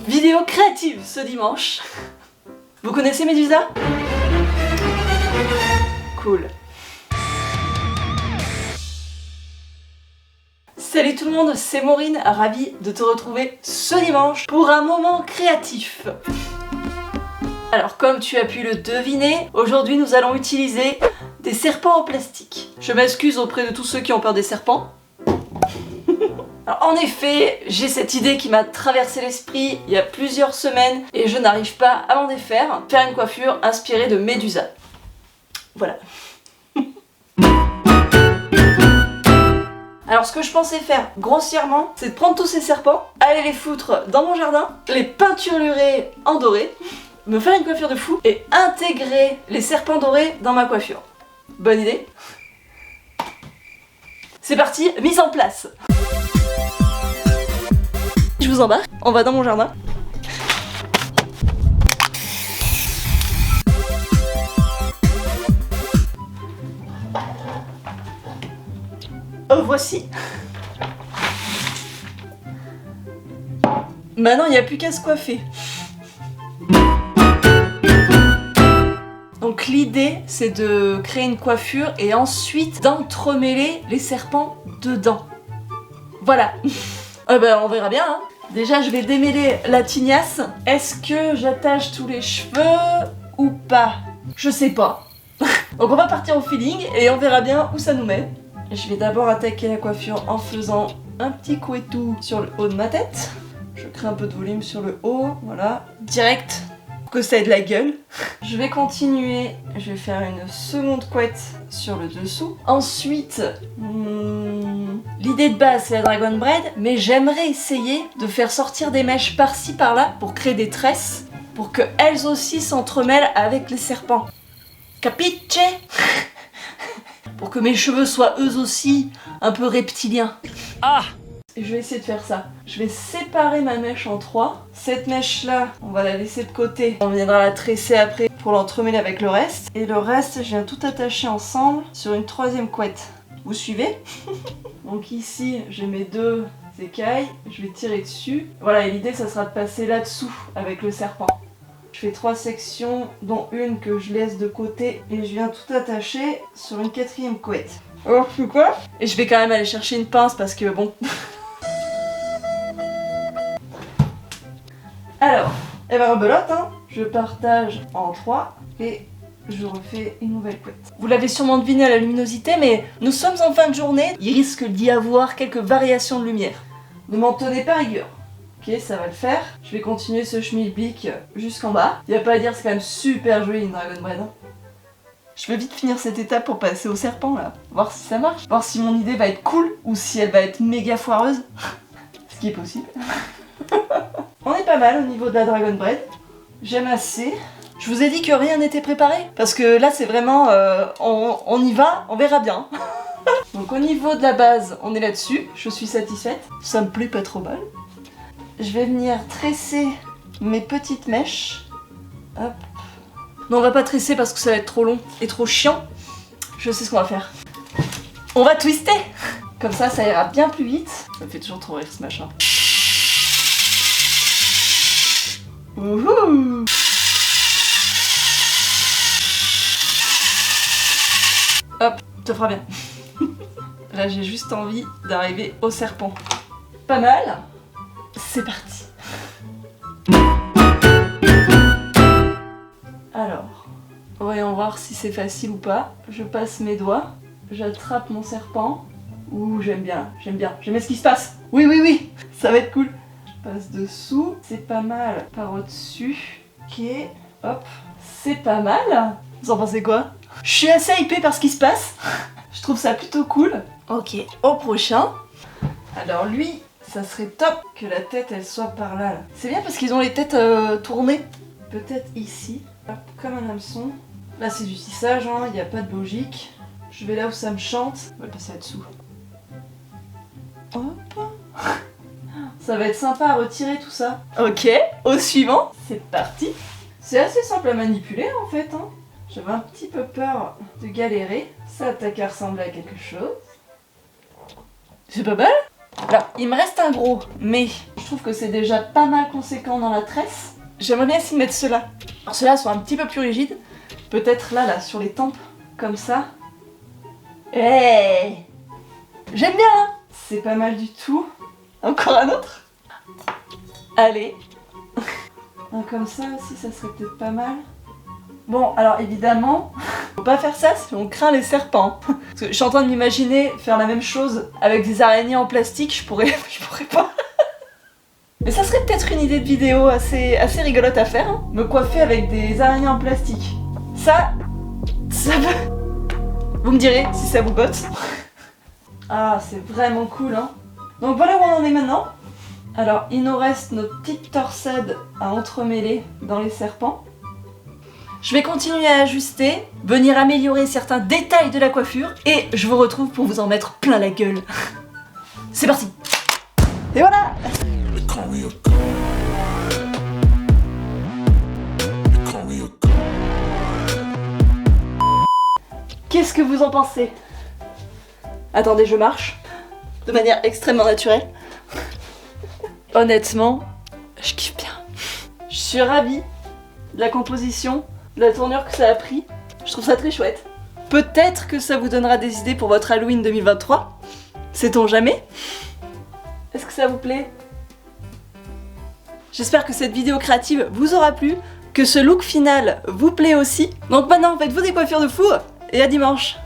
Vidéo créative ce dimanche. Vous connaissez Médusa? Cool. Salut tout le monde, c'est Maureen, ravie de te retrouver ce dimanche pour un moment créatif. Alors comme tu as pu le deviner, aujourd'hui nous allons utiliser des serpents en plastique. Je m'excuse auprès de tous ceux qui ont peur des serpents. Alors, en effet, j'ai cette idée qui m'a traversé l'esprit il y a plusieurs semaines et je n'arrive pas à m'en défaire. Faire une coiffure inspirée de Médusa. Voilà. Alors ce que je pensais faire grossièrement, c'est de prendre tous ces serpents, aller les foutre dans mon jardin, les peinturer en doré, me faire une coiffure de fou et intégrer les serpents dorés dans ma coiffure. Bonne idée? C'est parti, mise en place. Je vous embarque, on va dans mon jardin. Voici. Maintenant, il n'y a plus qu'à se coiffer. Donc l'idée, c'est de créer une coiffure et ensuite d'entremêler les serpents dedans. Voilà. On verra bien. Hein. Déjà, je vais démêler la tignasse. Est-ce que j'attache tous les cheveux ou pas? Je sais pas. Donc on va partir au feeling et on verra bien où ça nous mène. Je vais d'abord attaquer la coiffure en faisant un petit couettou sur le haut de ma tête. Je crée un peu de volume sur le haut, voilà. Direct, pour que ça ait de la gueule. Je vais continuer, je vais faire une seconde couette sur le dessous. Ensuite, l'idée de base c'est la Dragon Braid, mais j'aimerais essayer de faire sortir des mèches par-ci par-là pour créer des tresses, pour qu'elles aussi s'entremêlent avec les serpents. Capiche? Pour que mes cheveux soient eux aussi un peu reptiliens. Ah! Et je vais essayer de faire ça. Je vais séparer ma mèche en trois. Cette mèche là, on va la laisser de côté. On viendra la tresser après pour l'entremêler avec le reste. Et le reste, je viens tout attacher ensemble sur une troisième couette. Vous suivez? Donc ici, j'ai mes deux écailles. Je vais tirer dessus. Voilà, et l'idée, ça sera de passer là-dessous avec le serpent. Je fais 3 sections, dont une que je laisse de côté et je viens tout attacher sur une quatrième couette. Alors, je fais quoi? Et je vais quand même aller chercher une pince parce que bon... Alors, rebelote, hein. Je partage en 3 et je refais une nouvelle couette. Vous l'avez sûrement deviné à la luminosité, mais nous sommes en fin de journée. Il risque d'y avoir quelques variations de lumière. Ne m'en tenez pas rigueur. Ok, ça va le faire. Je vais continuer ce schmilblick jusqu'en bas. Il n'y a pas à dire, c'est quand même super joli une Dragon Braid. Je vais vite finir cette étape pour passer au serpent là. Voir si ça marche. Voir si mon idée va être cool ou si elle va être méga foireuse. Ce qui est possible. On est pas mal au niveau de la Dragon Braid. J'aime assez. Je vous ai dit que rien n'était préparé. Parce que là c'est vraiment... on y va, on verra bien. Donc au niveau de la base, on est là-dessus. Je suis satisfaite. Ça me plaît pas trop mal. Je vais venir tresser mes petites mèches. Hop. Non, on va pas tresser parce que ça va être trop long et trop chiant. Je sais ce qu'on va faire. On va twister. Comme ça ira bien plus vite. Ça me fait toujours trop rire ce machin. Wouhou! Hop, ça fera bien. Là, j'ai juste envie d'arriver au serpent. Pas mal. C'est parti. Alors, voyons voir si c'est facile ou pas. Je passe mes doigts, j'attrape mon serpent. Ouh, j'aime bien ce qui se passe. Oui, ça va être cool. Je passe dessous, c'est pas mal. Par au-dessus, ok, hop, c'est pas mal. Vous en pensez quoi? Je suis assez hypée par ce qui se passe. Je trouve ça plutôt cool. Ok, au prochain. Alors lui... ça serait top que la tête elle soit par là. C'est bien parce qu'ils ont les têtes tournées. Peut-être ici, hop, comme un hameçon. Là c'est du tissage, hein, il n'y a pas de logique. Je vais là où ça me chante. On va le passer là-dessous. Hop. Ça va être sympa à retirer tout ça. Ok, au suivant. C'est parti. C'est assez simple à manipuler en fait. Hein. J'avais un petit peu peur de galérer. Ça attaque à ressembler à quelque chose. C'est pas mal. Là, il me reste un gros, mais Je trouve que c'est déjà pas mal conséquent dans la tresse. J'aimerais bien essayer de mettre ceux-là. Alors ceux-là sont un petit peu plus rigides. Peut-être là, sur les tempes, comme ça. Hey, j'aime bien hein. C'est pas mal du tout. Encore un autre. Allez. Un comme ça aussi, ça serait peut-être pas mal. Bon, alors évidemment, faut pas faire ça si on craint les serpents. Parce que je suis en train de m'imaginer faire la même chose avec des araignées en plastique, je pourrais pas. Mais ça serait peut-être une idée de vidéo assez rigolote à faire, hein. Me coiffer avec des araignées en plastique. Ça peut... Vous me direz si ça vous botte. Ah, c'est vraiment cool, hein. Donc voilà où on en est maintenant. Alors, il nous reste notre petite torsade à entremêler dans les serpents. Je vais continuer à ajuster, venir améliorer certains détails de la coiffure, et je vous retrouve pour vous en mettre plein la gueule. C'est parti. Et voilà. Qu'est-ce que vous en pensez? Attendez, je marche de manière extrêmement naturelle. Honnêtement, je kiffe bien. Je suis ravie de la composition, de la tournure que ça a pris. Je trouve ça très chouette. Peut-être que ça vous donnera des idées pour votre Halloween 2023. Sait-on jamais? Est-ce que ça vous plaît? J'espère que cette vidéo créative vous aura plu, que ce look final vous plaît aussi. Donc maintenant, faites-vous des coiffures de fou et à dimanche!